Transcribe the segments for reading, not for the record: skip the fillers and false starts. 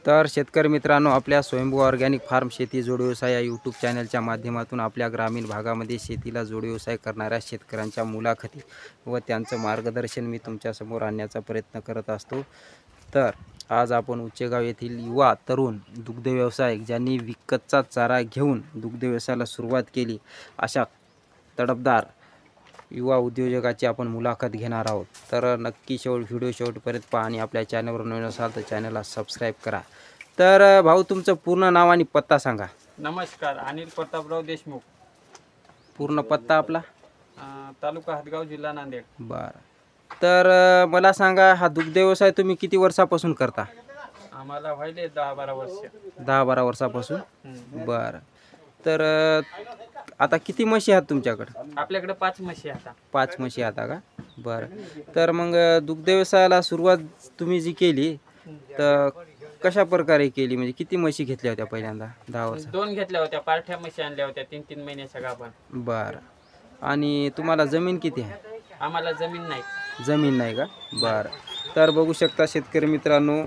तर शेतकरी मित्रांनो, आपल्या स्वयंभू ऑर्गॅनिक फार्म शेती जोड व्यवसाय या यूट्यूब चॅनलच्या माध्यमातून आपल्या ग्रामीण भागामध्ये शेतीला जोड व्यवसाय करणाऱ्या शेतकऱ्यांच्या मुलाखती व त्यांचं मार्गदर्शन मी तुमच्यासमोर आणण्याचा प्रयत्न करत असतो। तर आज आपण उच्चेगाव येथील युवा तरुण दुग्ध व्यावसायिक ज्यांनी विकतचा चारा घेऊन दुग्ध व्यवसायाला सुरुवात केली अशा तडफदार युवा उद्योजकाची आपण मुलाखत घेणार आहोत। तर नक्की व्हिडिओ शेवटपर्यंत पहा आणि आपल्या चॅनलवर नवीन असाल तर चॅनलला सबस्क्राईब करा। तर भाऊ, तुमचं पूर्ण नाव आणि पत्ता सांगा। नमस्कार, अनिल प्रतापराव देशमुख, पूर्ण पत्ता आपला? तालुका हदगाव, जिल्हा नांदेड। बरं, तर मला सांगा, हा दुग्ध व्यवसाय तुम्ही किती वर्षापासून करता? आम्हाला व्हायले 10-12 वर्ष। 10-12 वर्षापासून। बरं, तर आता किती म्हशी आहेत तुमच्याकडे? आपल्याकडे 5 म्हशी आता। 5 म्हशी आता का? बरं, तर मग दुग्ध व्यवसायाला सुरुवात तुम्ही जी केली तर कशा प्रकारे केली? म्हणजे किती म्हशी घेतल्या होत्या पहिल्यांदा? 10 वर्ष? 2 घेतल्या होत्या, पार्ट्या म्हशी आणल्या होत्या 3-3 महिन्याच्या गाभण। बरं, आणि तुम्हाला जमीन किती आहे? आम्हाला जमीन नाही। जमीन नाही का? बरं, तर बघू शकता शेतकरी मित्रांनो,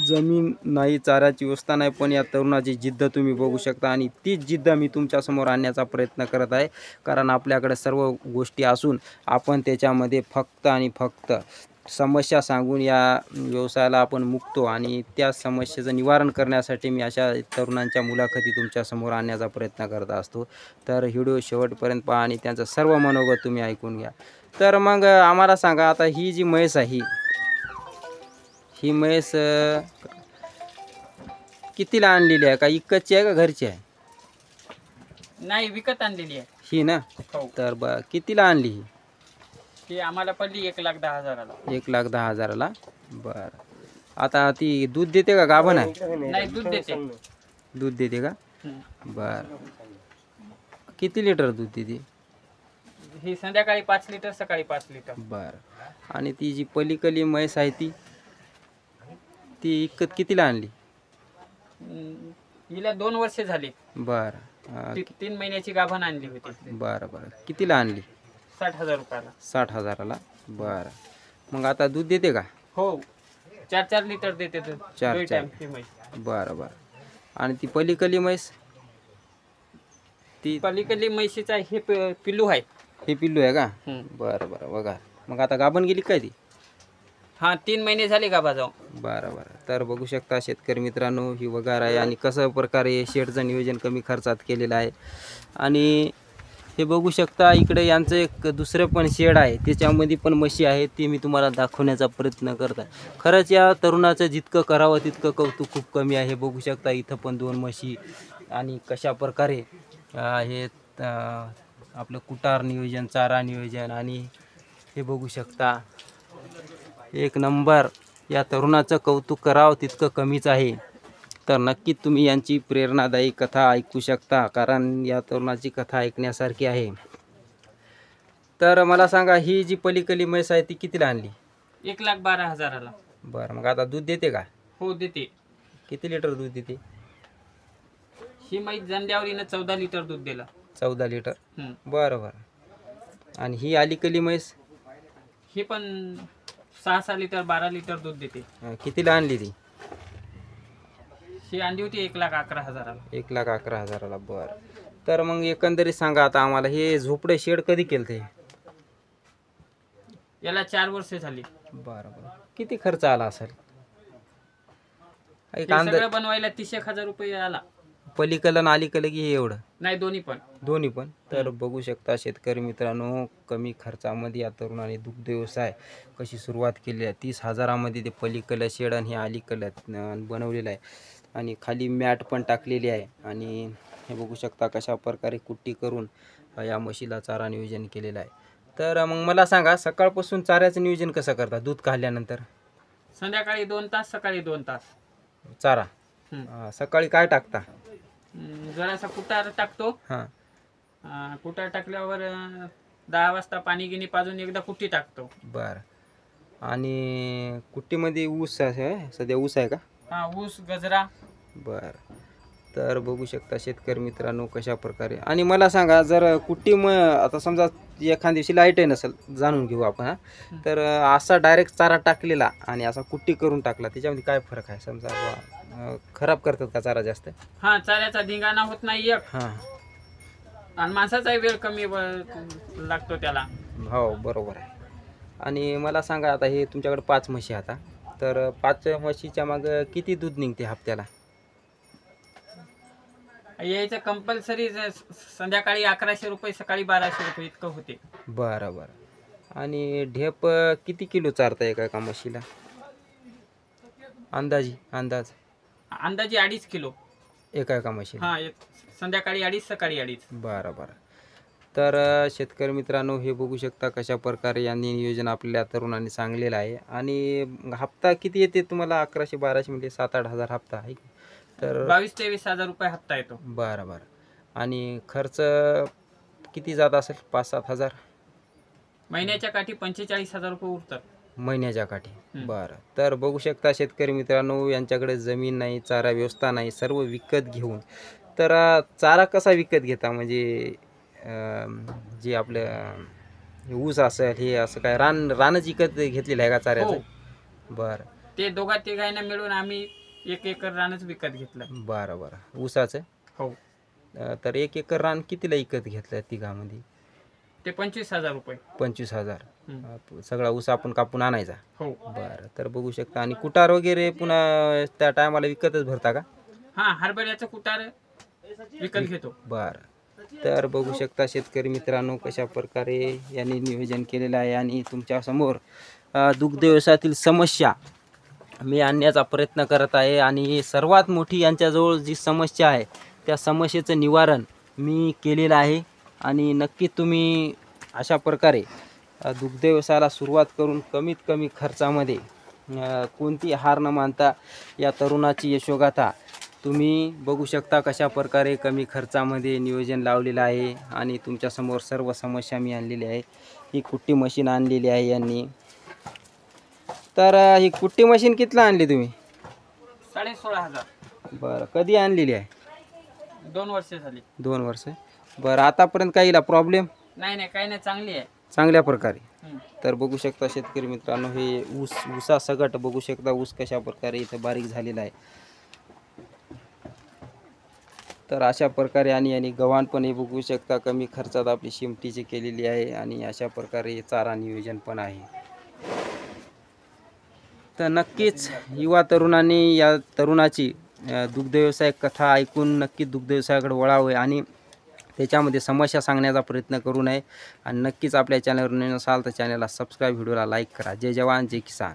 जमीन नाही, चाऱ्याची व्यवस्था नाही, पण या तरुणाची जिद्द तुम्ही बघू शकता आणि तीच जिद्द मी तुमच्यासमोर आणण्याचा प्रयत्न करत आहे। कारण आपल्याकडे सर्व गोष्टी असून आपण त्याच्यामध्ये फक्त आणि फक्त समस्या सांगून या व्यवसायाला आपण मुकतो आणि त्या समस्येचं निवारण करण्यासाठी मी अशा तरुणांच्या मुलाखती तुमच्यासमोर आणण्याचा प्रयत्न करत असतो। तर व्हिडिओ शेवटपर्यंत पहा आणि त्यांचं सर्व मनोगत तुम्ही ऐकून घ्या। तर मग आम्हाला सांगा, आता ही जी म्हैस आहे ही म्हैस कितीला आणलेली आहे? का इकतची आहे का घरची आहे? नाही, विकत आणलेली आहे ही ना? हो। तर कितीला आणली ही? ती आम्हाला पडली 1,10,000ला। 1,10,000ला। बरं, आता ती दूध देते का गाभण आहे? नाही, दूध देते। दूध देते का? बरं, किती लिटर दूध देते? ही संध्याकाळी 5 लिटर, सकाळी 5 लिटर। बरं, आणि ती जी पलीकडली म्हैस आहे ती इकत कितीला आणली? हिला 2 वर्ष झाली। बरं, 3 महिन्याची गाभण आणली होती। बरं बरं, कितीला आणली? 60,000 रुपयाला। 60,000ला। बरं, मग आता दूध देते का? हो, 4-4 लिटर देते दूध। 4-4। बरं बरं, आणि ती पलीकडली म्हैस? ती पलीकडली म्हशीचा हे पिल्लू आहे। हे पिल्लू आहे का? बरं बरं, बघा, मग आता गाभण गेली काय ती? हा, 3 महिने झाले गाभा जाऊन। बरं बरं, तर बघू शकता शेतकरी मित्रांनो, ही वगार आहे आणि कसं प्रकारे शेडचं नियोजन कमी खर्चात केलेलं आहे। आणि हे बघू शकता, इकडे यांचं एक दुसरं पण शेड आहे, त्याच्यामध्ये पण म्हशी आहेत, ते मी तुम्हाला दाखवण्याचा प्रयत्न करत आहे। खरंच या तरुणाचं जितकं करावं तितकं कौतुक खूप कमी आहे। बघू शकता, इथं पण 2 म्हशी आणि कशा प्रकारे हे आपलं कुटार नियोजन, चारा नियोजन, आणि हे बघू शकता, एक नंबर। या तरुणाचं कौतुक करावं तितकं कमीच आहे। तर नक्की तुम्ही यांची प्रेरणादायी कथा ऐकू शकता, कारण या तरुणाची कथा ऐकण्यासारखी आहे। तर मला सांगा, ही जी पलीकडली म्हैस आहे ती कितीला आणली? 1,12,000ला। बरं, मग आता दूध देते का? हो, देते। किती लिटर दूध देते? ही म्हैस जमल्यावर हिनं 14 लिटर दूध दिलं। 14 लिटर। बरं बरं, आणि ही अलीकडली म्हैस? ही पण 6-6 लिटर, 12 लिटर दूध देते। कितीला आणली ती? ही आणली होती 1,11,000ला। 1,11,000ला। बरं, तर मग एकंदरीत सांगा आता आम्हाला, हे झोपडे शेड कधी केलं ते? याला 4 वर्ष झाली। बरं बरं, किती खर्च आला असेल? हे सगळं बनवायला 30,000 रुपये आला। पलीकडलं आणि अलीकडलं की हे एवढं? नाही, दोन्ही पण। दोन्ही पण। तर बघू शकता शेतकरी मित्रांनो, कमी खर्चामध्ये या तरुणाने दुग्ध व्यवसाय कशी सुरुवात केली आहे। 30,000मध्ये ते पलीकडलं शेड आणि हे अलीकडलं बनवलेलं आहे, आणि खाली मॅट पण टाकलेली आहे, आणि हे बघू शकता कशा प्रकारे कुट्टी करून या म्हशीला चारा नियोजन केलेलं आहे। तर मग मला सांगा, सकाळपासून चाऱ्याचं नियोजन कसं करता दूध काढल्यानंतर? संध्याकाळी 2 तास, सकाळी 2 तास चारा। सकाळी काय टाकता? जरासा कुटार टाकतो। कुटार टाकल्यावर 10 वाजता पाणी गिनी पाजून एकदा कुट्टी टाकतो। बरं, आणि कुट्टीमध्ये ऊस आहे? सध्या ऊस आहे का? ऊस, गजरा। बरं, तर बघू शकता शेतकरी मित्रांनो कशा प्रकारे. आणि मला सांगा, जर कुट्टी आता समजा एखाद्या दिवशी लाईटही नसेल, जाणून घेऊ आपण हां, तर असा डायरेक्ट चारा टाकलेला आणि असा कुट्टी करून टाकला, त्याच्यामध्ये काय फरक आहे? समजा खराब करतात का चारा जास्त? हा, चाऱ्याचा धिंगाणा होत नाही एक, हां, आणि माणसाचाही वेळ कमी लागतो त्याला. हो बरोबर आहे. आणि मला सांगा, आता हे तुमच्याकडे 5 म्हशी आता, तर 5 म्हशीच्या मागं किती दूध निघते हप्त्याला? यायचं कंपल्सरी संध्याकाळी 1100 रुपये, सकाळी 1200 रुपये इतकं होते. बरं बरं. आणि ढेप किती किलो चारता एका म्हशीला अंदाज? अंदाजे 2.5 किलो एका म्हशीला? हा, संध्याकाळी 2.5, सकाळी 2.5. बरं बरं. तर शेतकरी मित्रांनो, हे बघू शकता कशा प्रकारे यांनी नियोजन आपल्या तरुणांनी सांगलेलं आहे. आणि हप्ता किती येते तुम्हाला? 1100-1200 म्हणजे 7-8 हजार हप्ता आहे. तर 22-23 हजार रुपये हप्ता येतो. बरं बरं. आणि खर्च किती जात असेल? 5-7 हजार महिन्याच्या काठी 45 हजार रुपये उरतात. महिन्याच्या काठी? बरं. तर बघू शकता शेतकरी मित्रांनो, यांच्याकडे जमीन नाही, चारा व्यवस्था नाही, सर्व विकत घेऊन. तर चारा कसा विकत घेता? म्हणजे जे आपलं ऊस असेल, हे असं काय रानच विकत घेतलेलं आहे का चाऱ्याचं? हो. बरं. ते दोघा तिघांना मिळून आम्ही 1 एकर रानच विकत घेतलं. बरं बरं. ऊसाचं? हो. तर 1 एकर रान कितीला विकत घेतलं तिघामध्ये? ते 25 हजार रुपये. 25,000. सगळा ऊस आपण कापून आणायचा? हो. बरं. तर बघू शकता. आणि कुटार वगैरे पुन्हा त्या टायमाला विकतच भरता का? हा, हरभऱ्याचं कुटार विकत घेतो. बरं. तर बघू शकता शेतकरी मित्रांनो कशा प्रकारे यांनी नियोजन केलेलं आहे. आणि तुमच्यासमोर दुग्ध व्यवसायातील समस्या मी आणण्याचा प्रयत्न करत आहे. आणि सर्वात मोठी यांच्याजवळ जी समस्या आहे, त्या समस्येचं निवारण मी केलेलं आहे. आणि नक्की तुम्ही अशा प्रकारे दुग्ध व्यवसायाला सुरुवात करून कमीत कमी खर्चामध्ये कोणती हार न मानता या तरुणाची यशोगाथा तुम्ही बघू शकता कशा प्रकारे कमी खर्चामध्ये नियोजन लावलेलं आहे. आणि तुमच्यासमोर सर्व समस्या मी आणलेली आहे. ही कुट्टी मशीन आणलेली आहे यांनी. तर ही कुट्टी मशीन कितीला आणली तुम्ही? 16,500. बरं. कधी आणलेली आहे? 2 वर्ष झाली. 2 वर्ष. बरं. आतापर्यंत काहीला प्रॉब्लेम नाही, काही नाही, चांगली आहे. चांगल्या प्रकारे. तर बघू शकता शेतकरी मित्रांनो, हे ऊसा सगट बघू शकता, ऊस कशा प्रकारे इथं बारीक झालेला आहे. तर अशा प्रकारे. आणि गव्हाण पण हे बघू शकता कमी खर्चात आपली शिमटीची केलेली आहे. आणि अशा प्रकारे चारा नियोजन पण आहे. तर नक्कीच युवा तरुणांनी या तरुणाची दुग्ध व्यवसाय कथा ऐकून नक्की दुग्ध व्यवसायाकडे वळावे आणि त्याच्यामध्ये समस्या सांगण्याचा प्रयत्न करू नये. आणि नक्कीच आपल्या चॅनलवर नवीन असाल तर चॅनलला सबस्क्राईब, व्हिडिओला लाईक करा. जय जवान जय किसान.